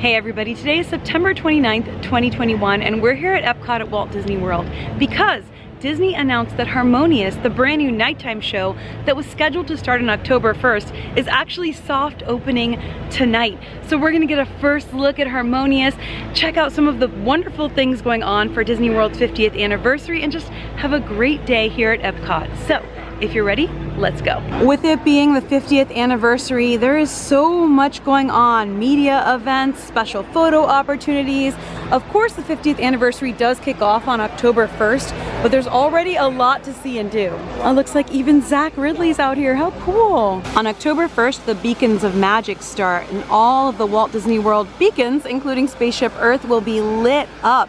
Hey everybody, today is September 29th, 2021, and we're here at EPCOT at Walt Disney World because Disney announced that Harmonious, the brand new nighttime show that was scheduled to start on October 1st, is actually soft opening tonight. So we're gonna get a first look at Harmonious, check out some of the wonderful things going on for Disney World's 50th anniversary, and just have a great day here at EPCOT. So if you're ready, let's go. With it being the 50th anniversary, there is so much going on. Media events, special photo opportunities. Of course, the 50th anniversary does kick off on October 1st, but there's already a lot to see and do. Oh, looks like even Zach Ridley's out here. How cool. On October 1st, the Beacons of Magic start, and all of the Walt Disney World beacons, including Spaceship Earth, will be lit up.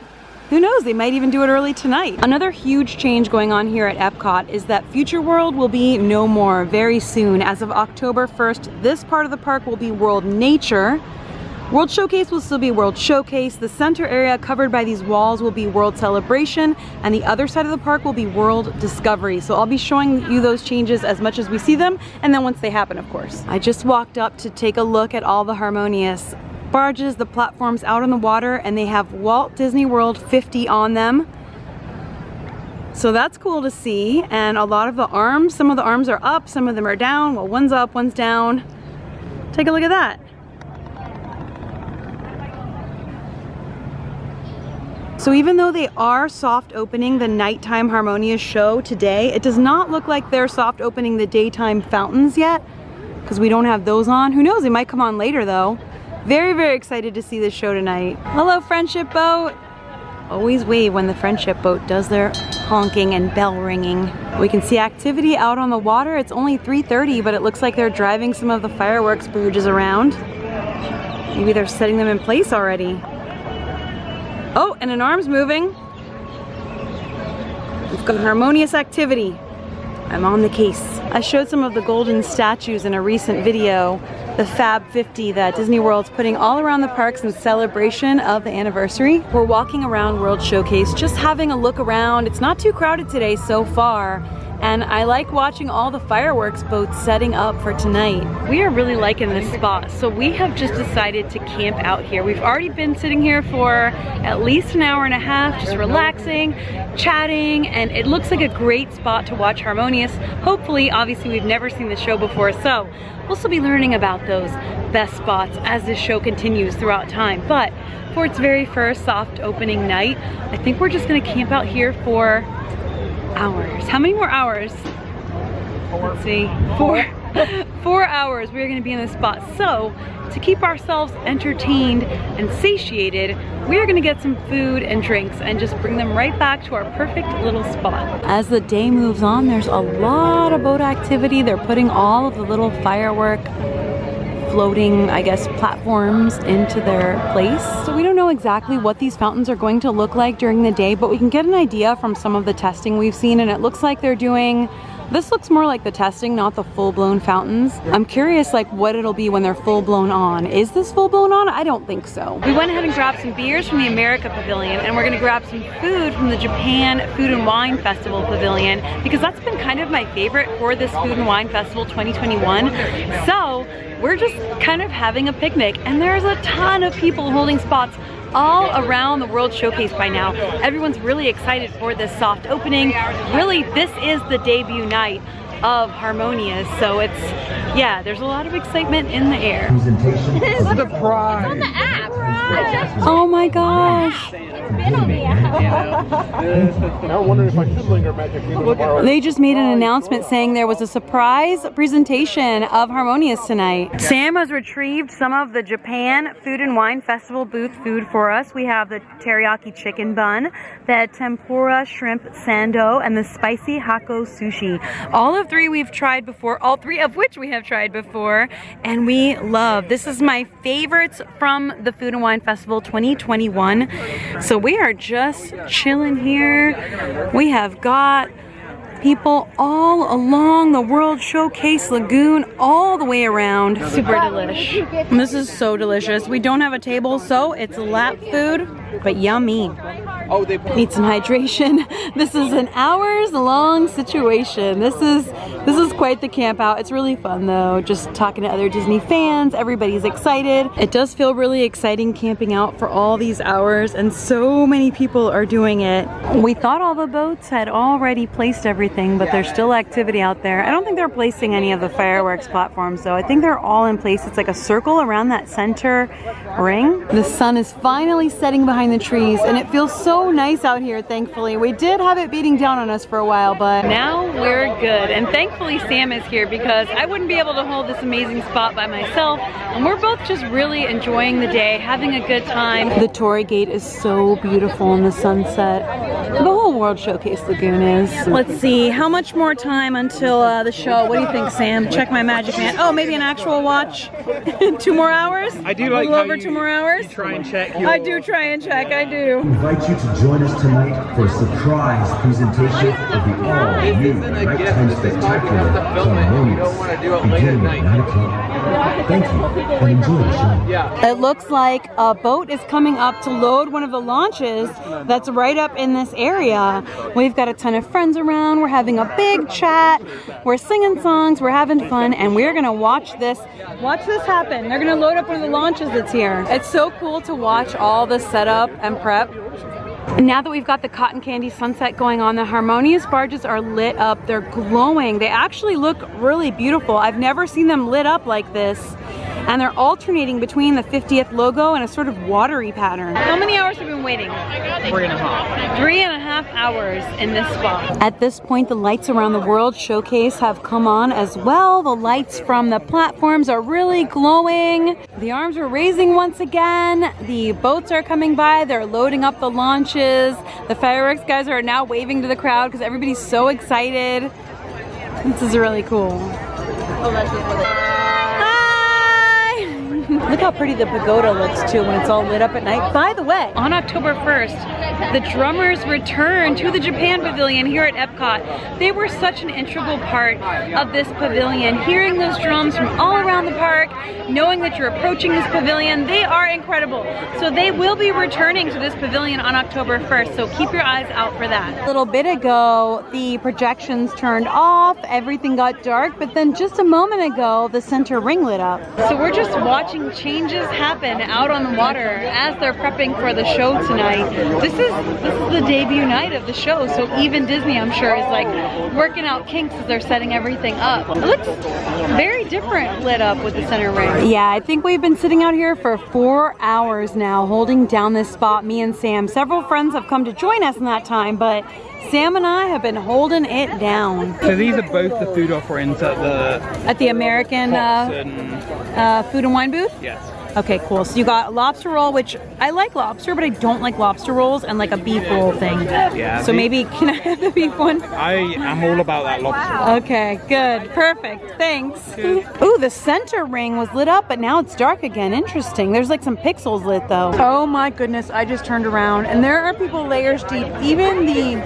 Who knows, they might even do it early tonight. Another huge change going on here at EPCOT is that Future World will be no more very soon. As of October 1st, this part of the park will be World Nature. World Showcase will still be World Showcase. The center area covered by these walls will be World Celebration, and the other side of the park will be World Discovery. So I'll be showing you those changes as much as we see them, and then once they happen, of course. I just walked up to take a look at all the Harmonious barges, the platforms out on the water, and they have Walt Disney World 50 on them. So that's cool to see. And a lot of the arms, some of the arms are up, some of them are down. Well, one's up, one's down. Take a look at that. So even though they are soft opening the nighttime Harmonious show today, it does not look like they're soft opening the daytime fountains yet, because we don't have those on. Who knows, they might come on later though. Very, very excited to see this show tonight. Hello, Friendship Boat. Always wave when the Friendship Boat does their honking and bell ringing. We can see activity out on the water. It's only 3:30, but it looks like they're driving some of the fireworks barges around. Maybe they're setting them in place already. Oh, and an arm's moving. We've got Harmonious activity. I'm on the case. I showed some of the golden statues in a recent video, the Fab 50 that Disney World's putting all around the parks in celebration of the anniversary. We're walking around World Showcase, just having a look around. It's not too crowded today so far, and I like watching all the fireworks boats setting up for tonight. We are really liking this spot, so we have just decided to camp out here. We've already been sitting here for at least an hour and a half, just relaxing, chatting, and it looks like a great spot to watch Harmonious. Hopefully, obviously we've never seen the show before, so we'll still be learning about those best spots as this show continues throughout time. But for its very first soft opening night, I think we're just gonna camp out here for hours. How many more hours? Let's see, 4 hours we're gonna be in this spot. So to keep ourselves entertained and satiated, we're gonna get some food and drinks and just bring them right back to our perfect little spot. As the day moves on, there's a lot of boat activity. They're putting all of the little firework floating, I guess, platforms into their place. So we don't know exactly what these fountains are going to look like during the day, but we can get an idea from some of the testing we've seen, and it looks like they're doing, this looks more like the testing, not the full-blown fountains. I'm curious like what it'll be when they're full-blown on. Is this full-blown on? I don't think so. We went ahead and grabbed some beers from the America Pavilion, and we're gonna grab some food from the Japan Food and Wine Festival Pavilion, because that's been kind of my favorite for this Food and Wine Festival 2021. So we're just kind of having a picnic, and there's a ton of people holding spots all around the World Showcase by now. Everyone's really excited for this soft opening. Really, this is the debut night of Harmonious, so it's, yeah, there's a lot of excitement in the air. It's on the app. Oh my gosh. Been on the app. I wonder if I should linger magic. They just made an announcement saying there was a surprise presentation of Harmonious tonight. Sam has retrieved some of the Japan Food and Wine Festival booth food for us. We have the teriyaki chicken bun, the tempura shrimp sando, and the spicy hako sushi. All of three we've tried before, all three of which we have tried before, and we love. This is my favorites from the Food and Wine Festival 2021. So we are just chilling here. We have got people all along the World Showcase Lagoon, all the way around. Super delish. This is so delicious. We don't have a table, so it's lap food, but yummy. Oh, they Need some hydration. This is an hours-long situation. This is quite the camp out. It's really fun though, just talking to other Disney fans. Everybody's excited. It does feel really exciting camping out for all these hours, and so many people are doing it. We thought all the boats had already placed everything, but there's still activity out there. I don't think they're placing any of the fireworks platforms though. I think they're all in place. It's like a circle around that center ring. The sun is finally setting behind the trees, and it feels so nice out here, thankfully. We did have it beating down on us for a while, but now we're good. And thankfully Sam is here, because I wouldn't be able to hold this amazing spot by myself, and we're both just really enjoying the day, having a good time. The Torii Gate is so beautiful in the sunset. The whole World Showcase Lagoon is. Let's see, how much more time until the show? What do you think, Sam? Check my Magic Man. Oh, maybe an actual watch? 2 more hours? I do like a little over 2 more hours? You try and check. I do try and check, I do. I invite you to join us tonight for a surprise presentation of the all-new nighttime spectacular Harmonious, beginning at 9 o'clock. Thank you, and enjoy the show. It looks like a boat is coming up to load one of the launches that's right up in this area. We've got a ton of friends around, we're having a big chat, we're singing songs, we're having fun, and we're gonna watch this happen. They're gonna load up one of the launches that's here. It's so cool to watch all the setup and prep. And now that we've got the cotton candy sunset going on, the Harmonious barges are lit up. They're glowing. They actually look really beautiful. I've never seen them lit up like this. And they're alternating between the 50th logo and a sort of watery pattern. How many hours have we been waiting? 3.5. 3.5 hours in this spot. At this point, the lights around the World Showcase have come on as well. The lights from the platforms are really glowing. The arms are raising once again. The boats are coming by. They're loading up the launches. The fireworks guys are now waving to the crowd because everybody's so excited. This is really cool. Look how pretty the pagoda looks too when it's all lit up at night. By the way, on October 1st, the drummers returned to the Japan Pavilion here at EPCOT. They were such an integral part of this pavilion. Hearing those drums from all around the park, knowing that you're approaching this pavilion, they are incredible. So they will be returning to this pavilion on October 1st, so keep your eyes out for that. A little bit ago, the projections turned off, everything got dark, but then just a moment ago, the center ring lit up. So we're just watching changes happen out on the water as they're prepping for the show tonight. This is the debut night of the show, so even Disney, I'm sure, is like working out kinks as they're setting everything up. It looks very different lit up with the center ring. Yeah, I think we've been sitting out here for 4 hours now, holding down this spot, me and Sam. Several friends have come to join us in that time, but Sam and I have been holding it down. So these are both the food offerings at the American food and wine booth? Yes. Okay, cool. So you got lobster roll, which I like lobster, but I don't like lobster rolls, and like a beef roll thing. Yeah. So maybe, can I have the beef one? I am all about that lobster. Okay, good. Perfect. Thanks. Ooh, the center ring was lit up, but now it's dark again. Interesting. There's like some pixels lit though. Oh my goodness, I just turned around and there are people layers deep. Even the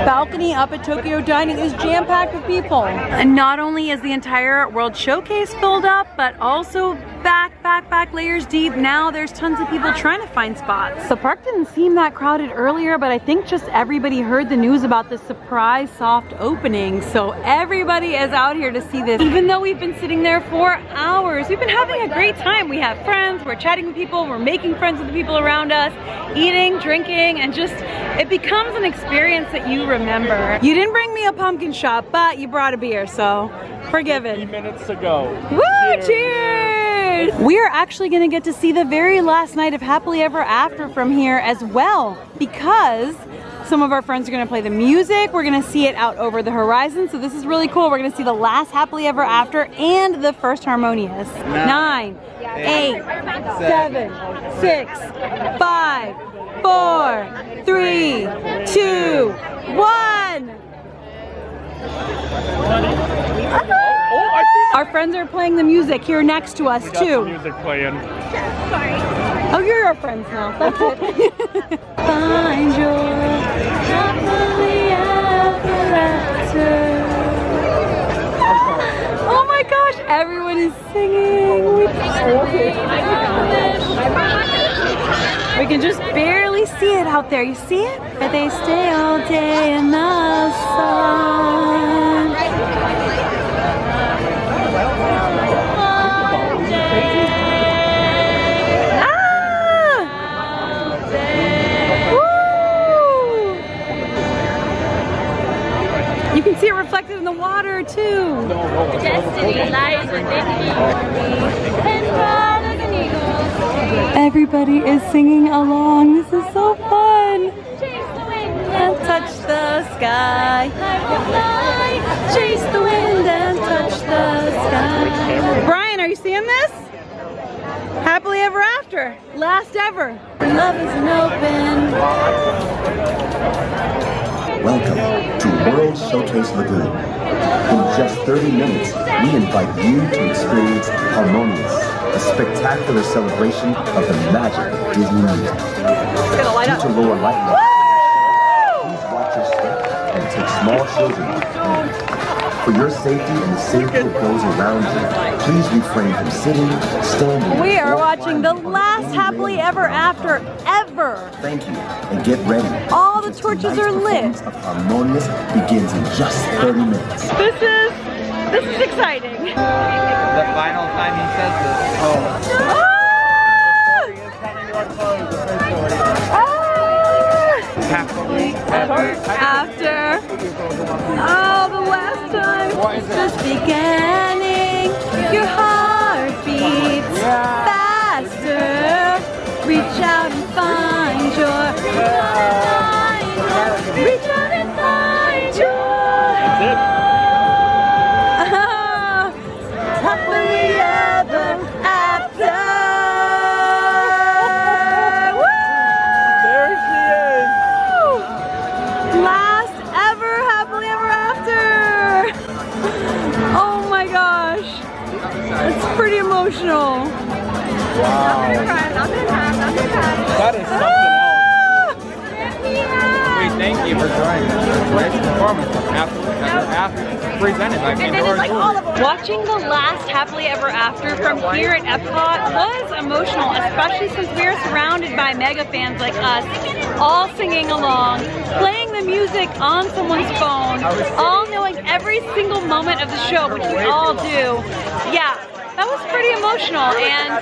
balcony up at Tokyo Dining is jam-packed with people. And not only is the entire World Showcase filled up, but also back layers deep. Now there's tons of people trying to find spots. The park didn't seem that crowded earlier, but I think just everybody heard the news about the surprise soft opening. So everybody is out here to see this. Even though we've been sitting there for hours, we've been having a great time. We have friends, we're chatting with people, we're making friends with the people around us, eating, drinking, and just, it becomes an experience that you remember. You didn't bring me a pumpkin shot, but you brought a beer, so forgiven. 15 minutes to go. Woo! Cheers! We are actually going to get to see the very last night of Happily Ever After from here as well, because some of our friends are going to play the music. We're going to see it out over the horizon, so this is really cool. We're going to see the last Happily Ever After and the first Harmonious. 9, 8, 7, 6, 5, 4, 3, 2, 1. Our friends are playing the music here next to us too. Music playing. Oh, you're our friends now. That's it. Find your happily ever after. Oh my gosh, everyone is singing. We can just barely see it out there. You see it? They stay all day in the sun. All day. Ah! Woo! You can see it reflected in the water too. Destiny lies within you. Everybody is singing along. This is so fun. Chase the wind And touch the sky. Chase the wind and touch the sky. Brian, are you seeing this? Happily ever after. Last ever. Love isn't open. Welcome to World Showcase Lagoon. In just 30 minutes, we invite you to experience Harmonious, a spectacular celebration of the magic of Disney music. Due to lower light levels, please watch your step and take small children by the hand. For your safety and the safety of those around you, please refrain from sitting, standing. We are or watching the climbing last any Happily rail. Ever After ever. Thank you, and get ready. All the because torches tonight's are lit. performance of Harmonious begins in just 30 minutes. This is exciting. The final time he says this. Oh. Ah! Happily ever After. Oh, the last time. It's just beginning. Your heart beats faster. Reach out and find your. Reach out and find your. Happily ever after. There she is. Last ever Happily Ever After. Oh my gosh. That's pretty emotional. That is something else. We thank you for joining us. Great performance from Happily Ever After, presented by Pandora. Watching the last Happily Ever After from here at EPCOT was emotional, especially since we are surrounded by mega fans like us, all singing along, playing the music on someone's phone, all knowing every single moment of the show, which we all do. Yeah. That was pretty emotional, and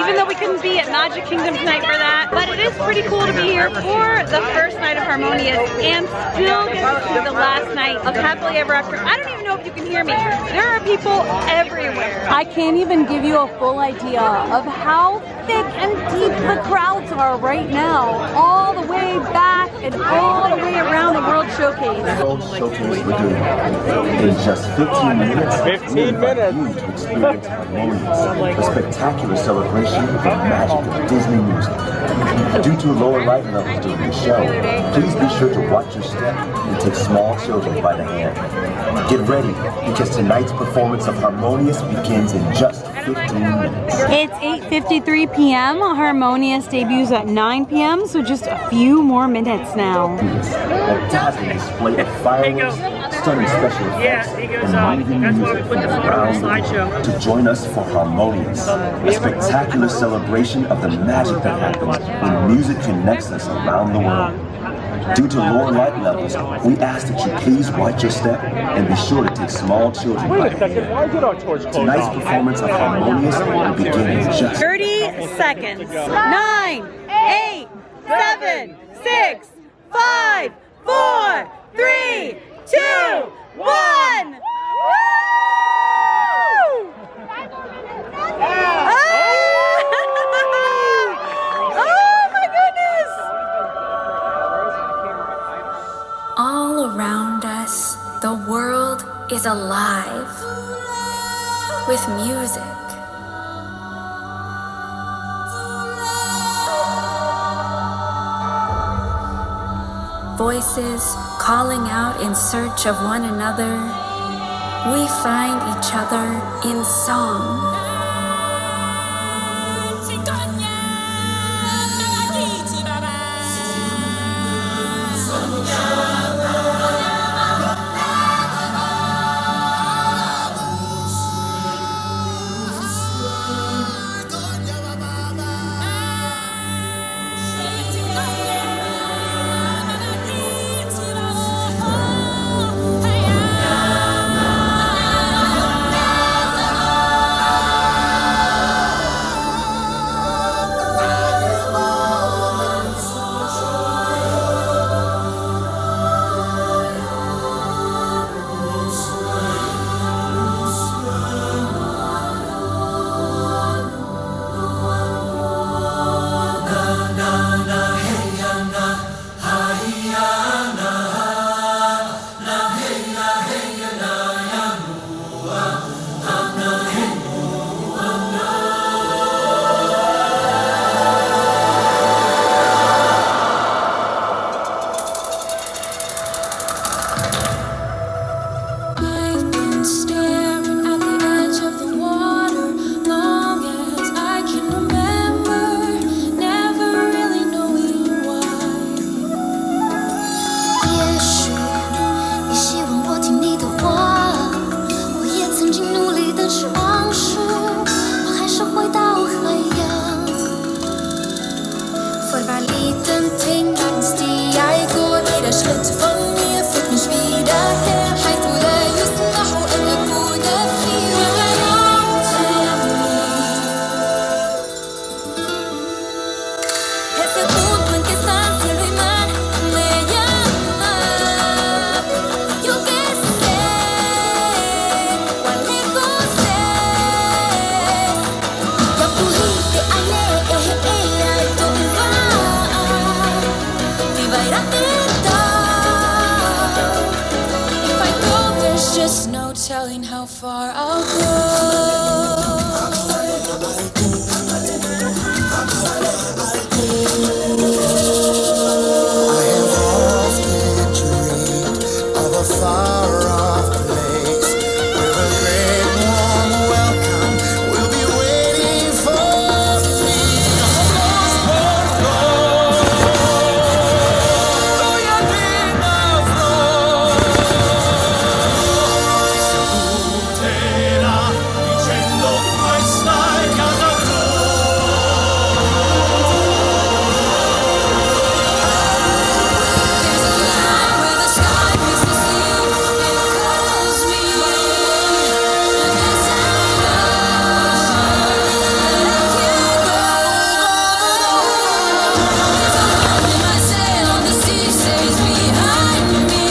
even though we couldn't be at Magic Kingdom tonight for that, but it is pretty cool to be here for the first night of Harmonious and still get to see the last night of Happily Ever After. I don't even know if you can hear me. There are people everywhere. I can't even give you a full idea of how thick and deep the crowds are right now, all the way back and all the way around the World Showcase. World Showcase Lagoon. In just 15 minutes, 15 we invite minutes. you to experience Harmonious, a spectacular celebration of the magic of Disney music. Due to lower light levels during the show, please be sure to watch your step and take small children by the hand. Get ready, because tonight's performance of Harmonious begins in just 15 minutes. It's 8:53 p.m. Harmonious debuts at 9 p.m., so just a few more minutes now. A dazzling display of fireworks, stunning special effects, and moving music from around the world. To join us for Harmonious, a spectacular celebration of the magic that happens when music connects us around the world. Due to lower light levels, we ask that you please watch your step and be sure to take small children by the hand. Why did our torch close Tonight's performance of Harmonious will begin in just 30 seconds. 9, 8, 7, 6, 5, 4, 3, 2, 1. Woo! Oh my goodness! All around us, the world is alive with music. Voices calling out in search of one another. We find each other in song. liten tänkens stieg går. Jeder Schritt von mir führt mich wieder her. حيث لا يسمح أن يكون في غيرك. Ese punto en que está el cielo y mar me llama. Yo que sé cuán lejos es. Jag bor inte alene, allt och var. Vi veirar idag. If I go, there's just no telling how far I'll go. I have often dreamed of a far-off place where a great warm welcome will be waiting for me. Dicendo questa è casa Where the sky meets the sea, it calls me. And it's an ocean that I can't go. Only my sail on the sea stays behind me.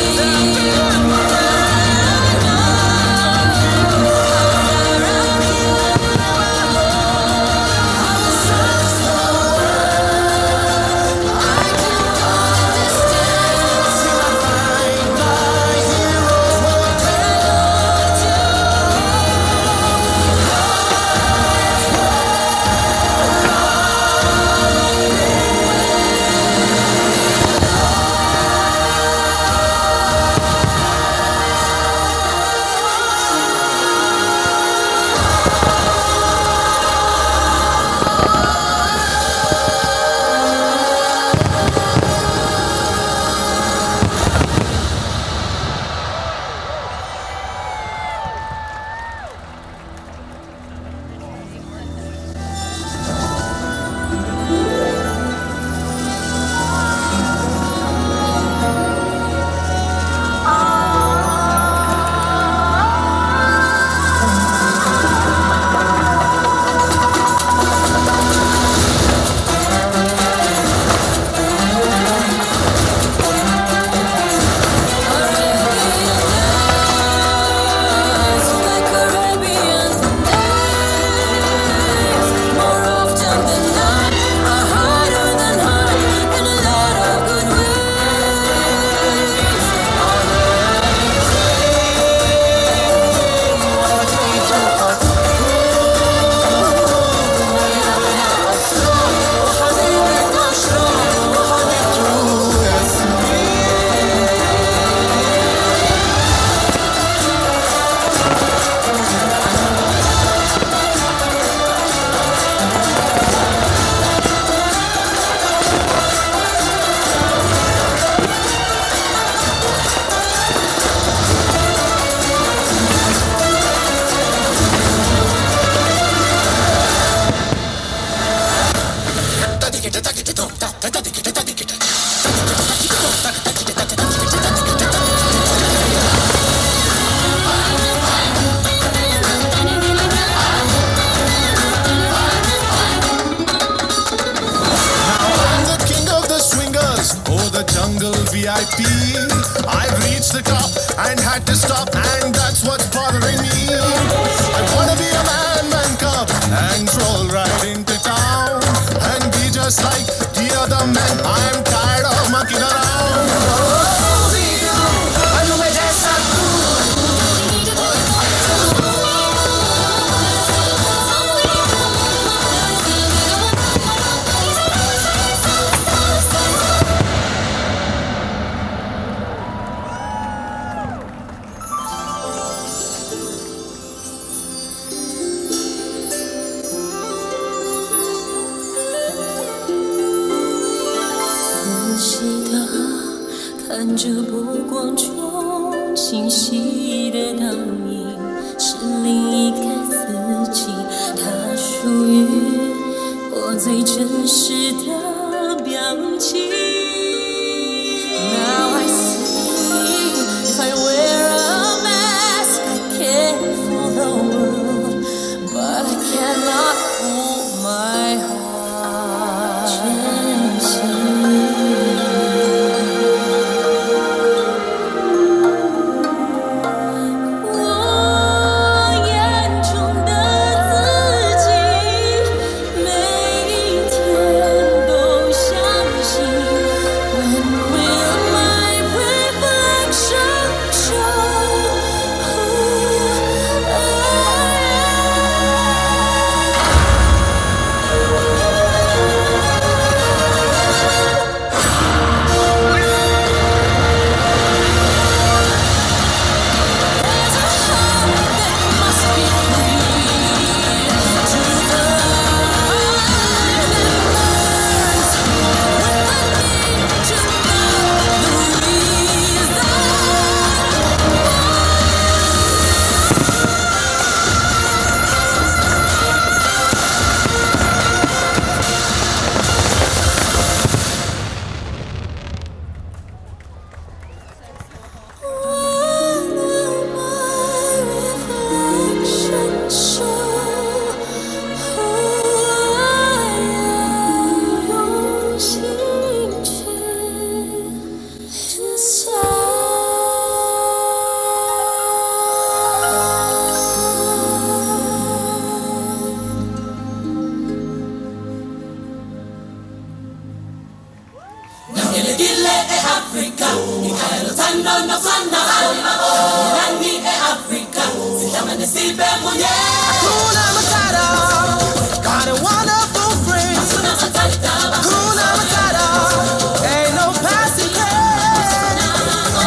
VIP. I've reached the top and had to stop, and that's what's bothering me. I wanna be a man cub and troll right into town and be just like the other men. I'm tired of monkeying around.看着波光中清晰的倒影，是另一个自己，它属于我最真实的表 Now I see, if I wear a mask, I can't fool the world, but I cannot fool my heart.我眼中的自己，每一天都相信。When will my reflection show who There's a heart that must be free to the life that burns with the need to know the reason. When will my reflection show who I am? 用心去Hakuna Matata, got a wonderful friend. Hakuna Matata, ain't no passing pain.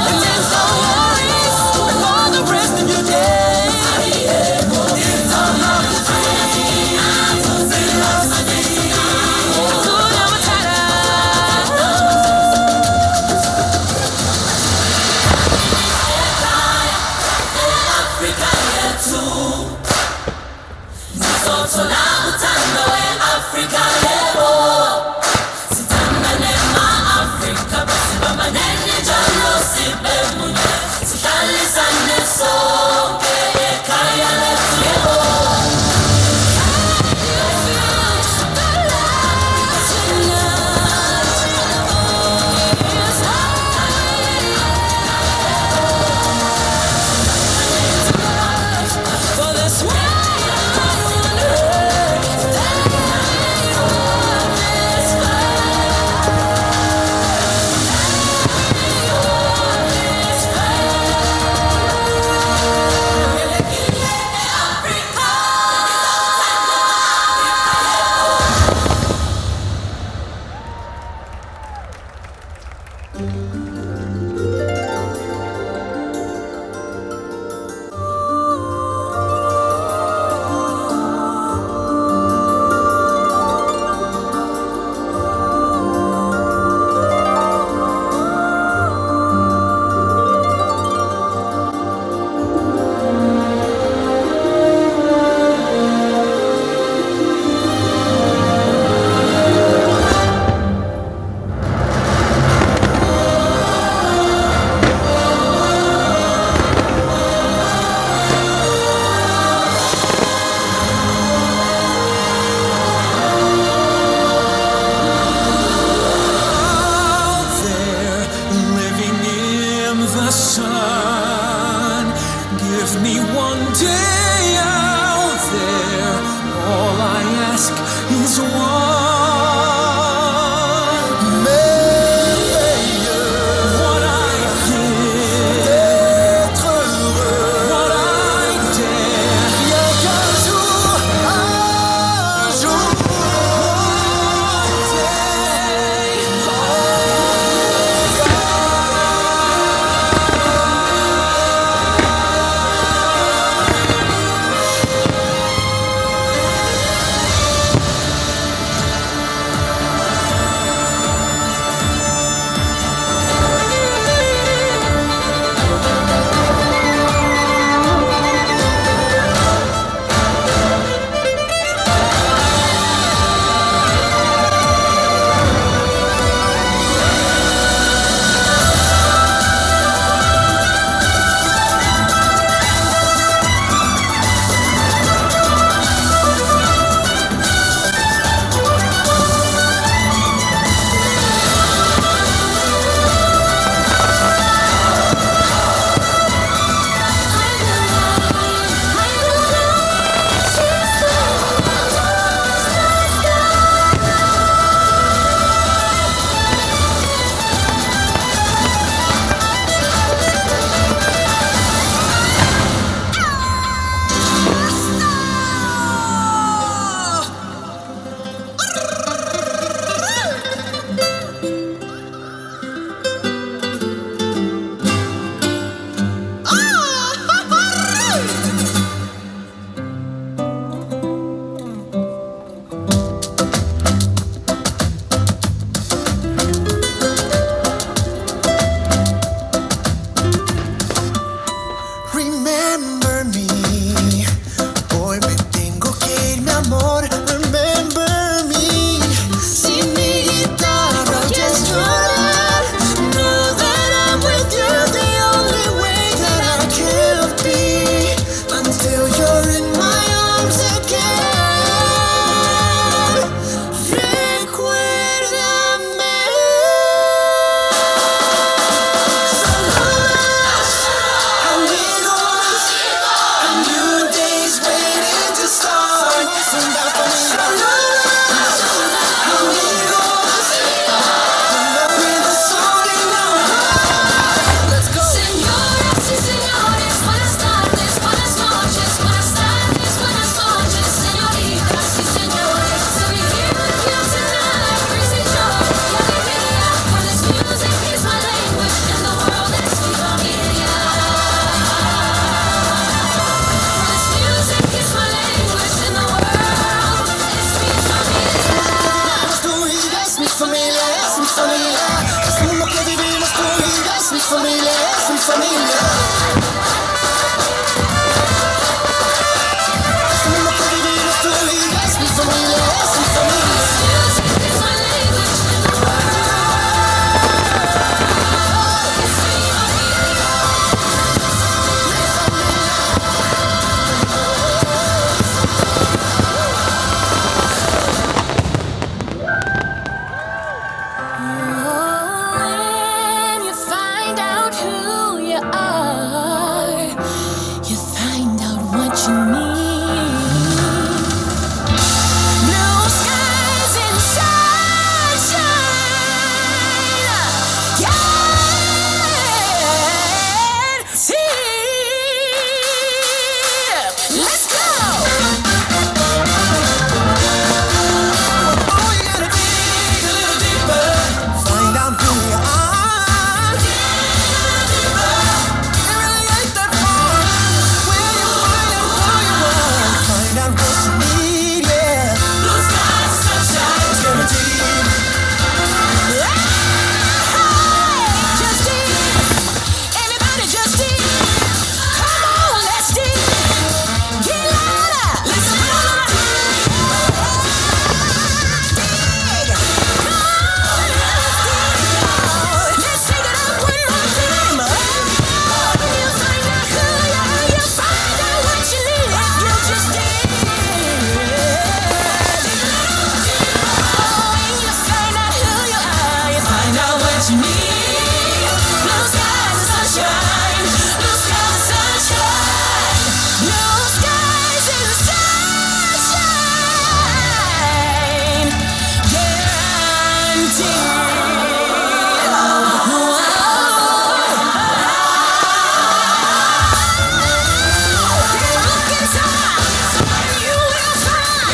And there's no worries for the rest of your day. It's all love between us. Hakuna Matata. Africa, yeah, too. familia. Es lo que vivimos tú y yo. Es mi familia, es mi familia. Es lo que vivimos tú y yo. Es mi familia, es mi familia. When you find out who you are, you find out what you need. Blue skies and sunshine. Guarantee. Let's go. Oh, you gotta dig a little deeper. Find out who you are. It really ain't that far. When you find out who you are, find out what you need, yeah. Blue skies, sunshine. It's guaranteed. Just dig. Everybody just dig. Come on, let's dig. Get louder. Let's go. Dig. Come on, let's dig. Let's take it up one more time. You find out who you are. You find out what you need. You just dig. When you find out who you are, you find out what you need. Blue skies and sunshine. Blue skies and sunshine. Blue skies and sunshine. Guaranteed. Look inside. You will find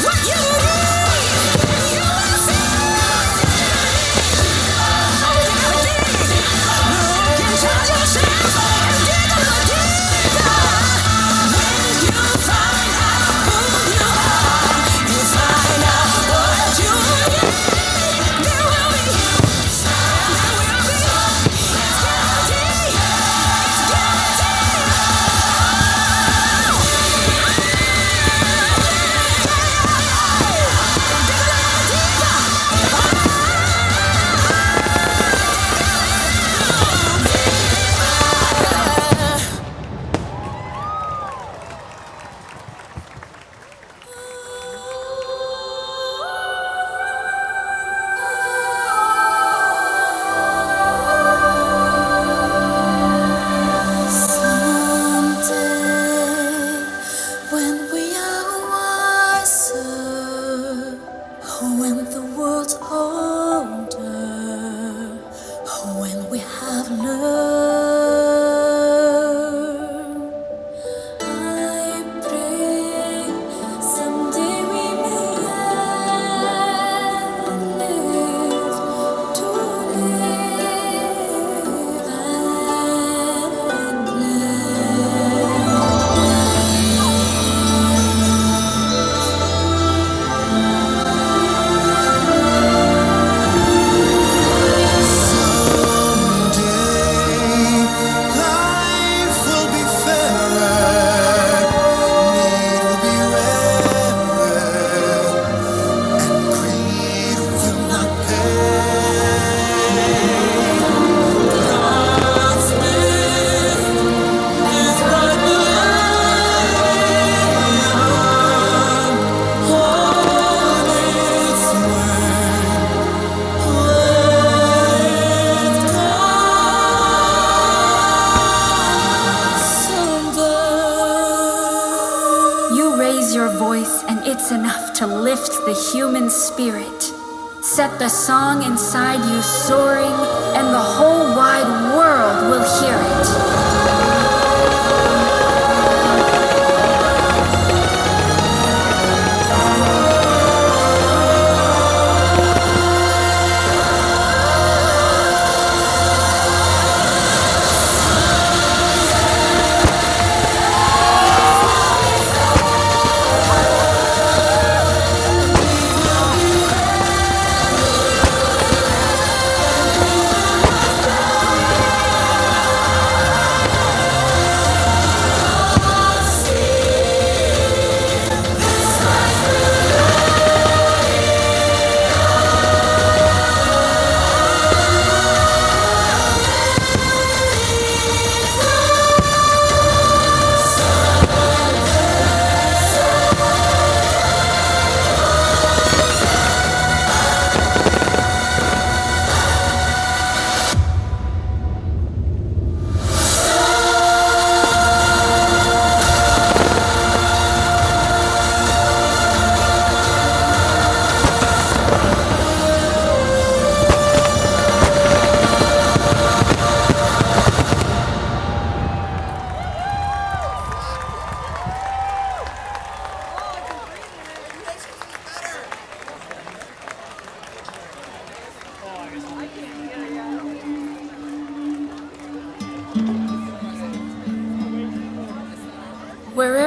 what you need. You will see. Oh, you gotta dig. Look inside yourself and dig a little deeper. When you find out who you are, you find out what you need. There will be, and there will be. It's guaranteed. It's guaranteed. Someday, when we are wiser, when the world's older, when we have learned, I pray someday we may live to live and Life will be fairer, need will be rarer, and greed will not pay. God's will is right beyond all its You raise your voice, and it's enough to lift the human spirit. Set the song inside you soaring, and the whole wide world will hear it.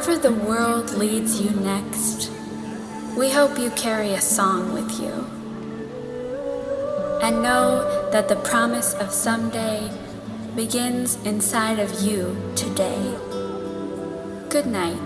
Wherever the world leads you next, we hope you carry a song with you. And know that the promise of someday begins inside of you today. Good night.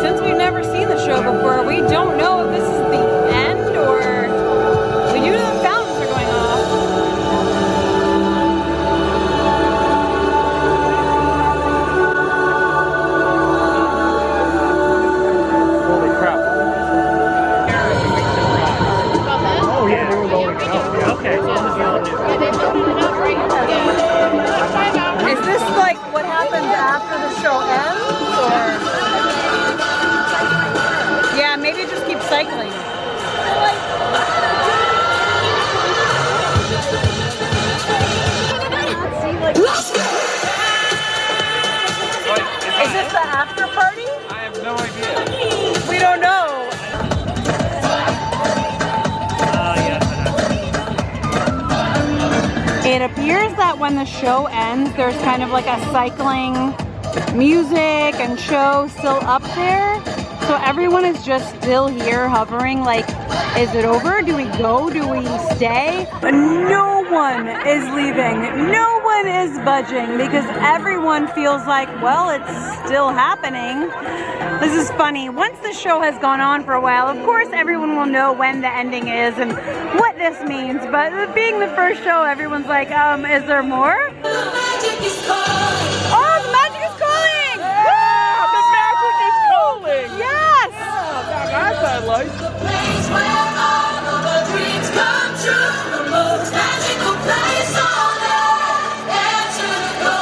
Since we've never seen the show before, we don't know if this is the end or we do know the fountains are going off. Holy crap. Oh yeah, they were loading it up. Okay. Is this like what happens after the show ends, or? Yeah, maybe just keep cycling. Is this the after party? I have no idea. We don't know. It appears that when the show ends, there's kind of like a cycling music and show still up there. So everyone is just still here hovering like, is it over? Do we go? Do we stay? But no one is leaving. No one is budging because everyone feels like, well, it's still happening. This is funny. Once the show has gone on for a while, of course, everyone will know when the ending is and what this means. But being the first show, everyone's like, is there more? Oh, the magic is calling! Yeah, the magic is calling! Yes! Yeah, that's that light. The place where all of our dreams come true. The most magical place on earth. Answer the call.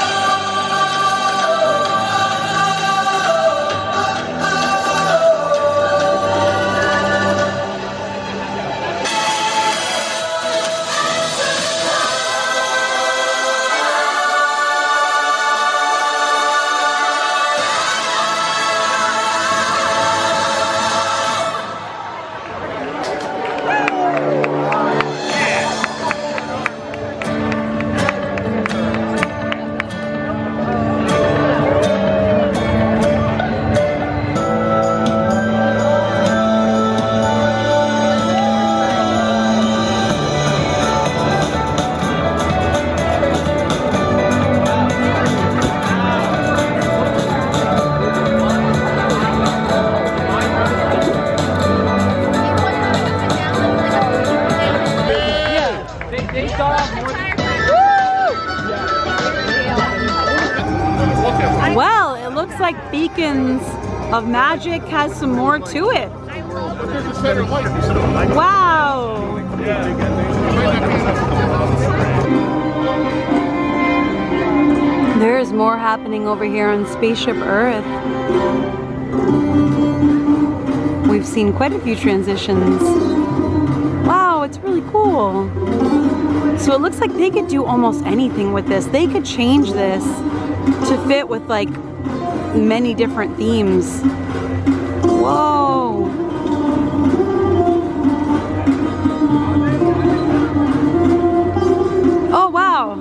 Well, it looks like Beacons of Magic has some more to it. Wow! There's more happening over here on Spaceship Earth. We've seen quite a few transitions. Wow, it's really cool. So it looks like they could do almost anything with this. They could change this to fit with like many different themes. Whoa. Oh, wow.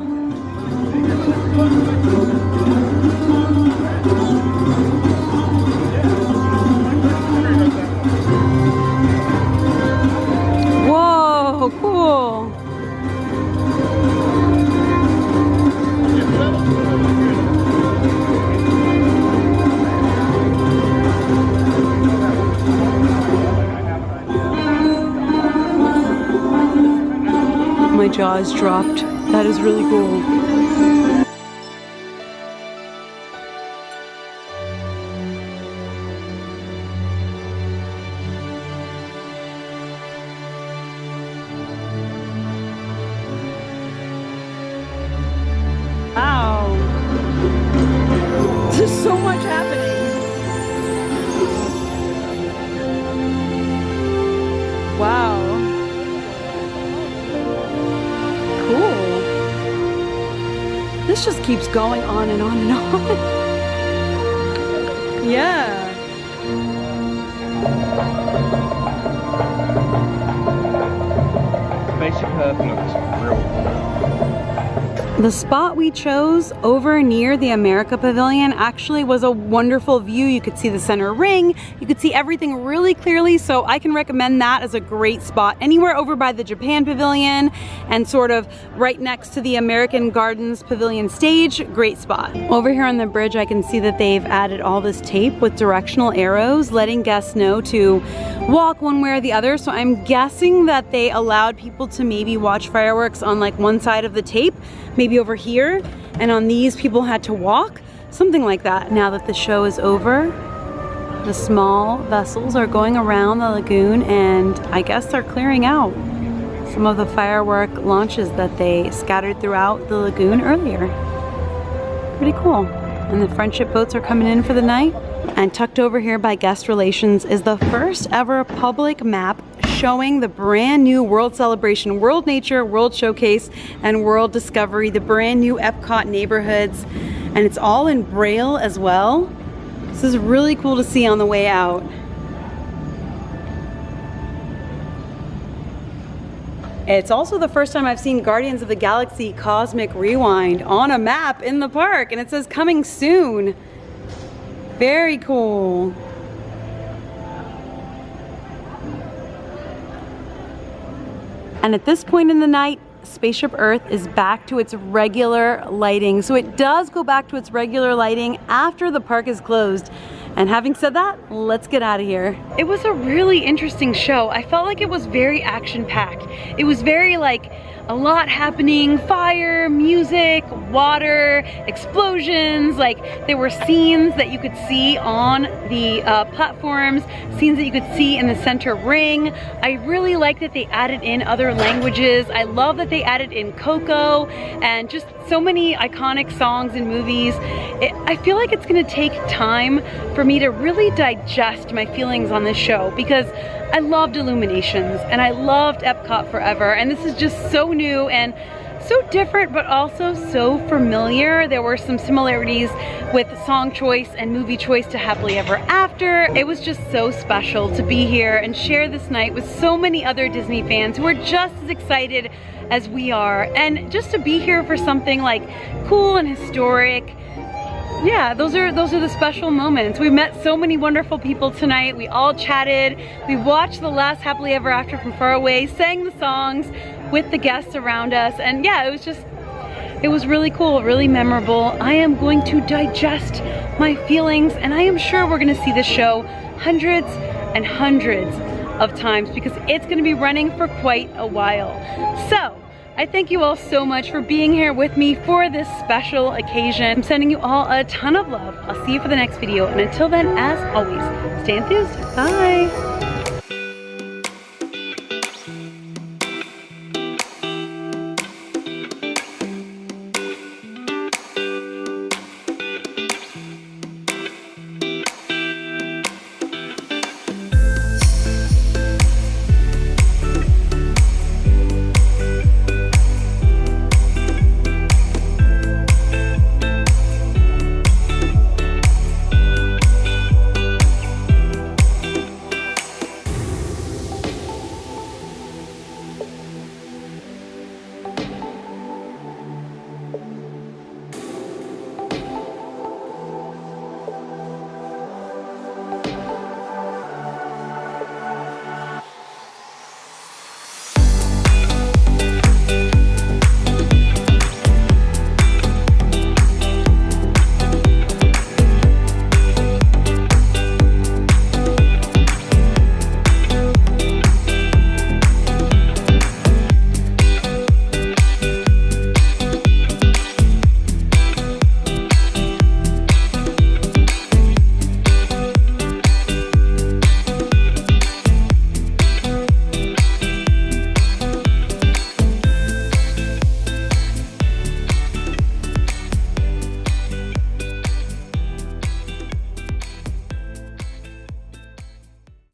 Whoa, cool. jaws dropped. That is really cool. Wow. There's so much happening. Wow. Cool. This just keeps going on and on and on. Yeah. Spaceship Earth looks real. The spot we chose over near the America Pavilion actually was a wonderful view. You could see the center ring, you could see everything really clearly, so I can recommend that as a great spot. Anywhere over by the Japan Pavilion and sort of right next to the American Gardens Pavilion stage, great spot. Over here on the bridge I can see that they've added all this tape with directional arrows letting guests know to walk one way or the other, so I'm guessing that they allowed people to maybe watch fireworks on like one side of the tape, maybe over here, and on these people had to walk, something like that. Now that the show is over, the small vessels are going around the lagoon and I guess they're clearing out some of the firework launches that they scattered throughout the lagoon earlier. Pretty cool. And the friendship boats are coming in for the night. And tucked over here by guest relations is the first ever public map showing the brand new World Celebration, World Nature, World Showcase, and World Discovery, the brand new EPCOT neighborhoods. And it's all in Braille as well. This is really cool to see on the way out. It's also the first time I've seen Guardians of the Galaxy Cosmic Rewind on a map in the park, and it says coming soon. Very cool. And at this point in the night, Spaceship Earth is back to its regular lighting. So it does go back to its regular lighting after the park is closed. And having said that, let's get out of here. It was a really interesting show. I felt like it was very action-packed. It was very like a lot happening, fire, music, water, explosions. Like there were scenes that you could see on the platforms, scenes that you could see in the center ring. I really like that they added in other languages. I love that they added in Coco and just so many iconic songs and movies. I feel like it's gonna take time for me to really digest my feelings on this show because I loved Illuminations and I loved Epcot Forever, and this is just so new and so different but also so familiar. There were some similarities with song choice and movie choice to Happily Ever After. It was just so special to be here and share this night with so many other Disney fans who are just as excited as we are, and just to be here for something like cool and historic. Yeah, those are the special moments. We met so many wonderful people tonight. We all chatted. We watched the last Happily Ever After from far away, sang the songs with the guests around us, and yeah, it was really cool, really memorable. I am going to digest my feelings, and I am sure we're gonna see this show hundreds and hundreds of times because it's gonna be running for quite a while. So, I thank you all so much for being here with me for this special occasion. I'm sending you all a ton of love. I'll see you for the next video, and until then, as always, stay enthused. Bye.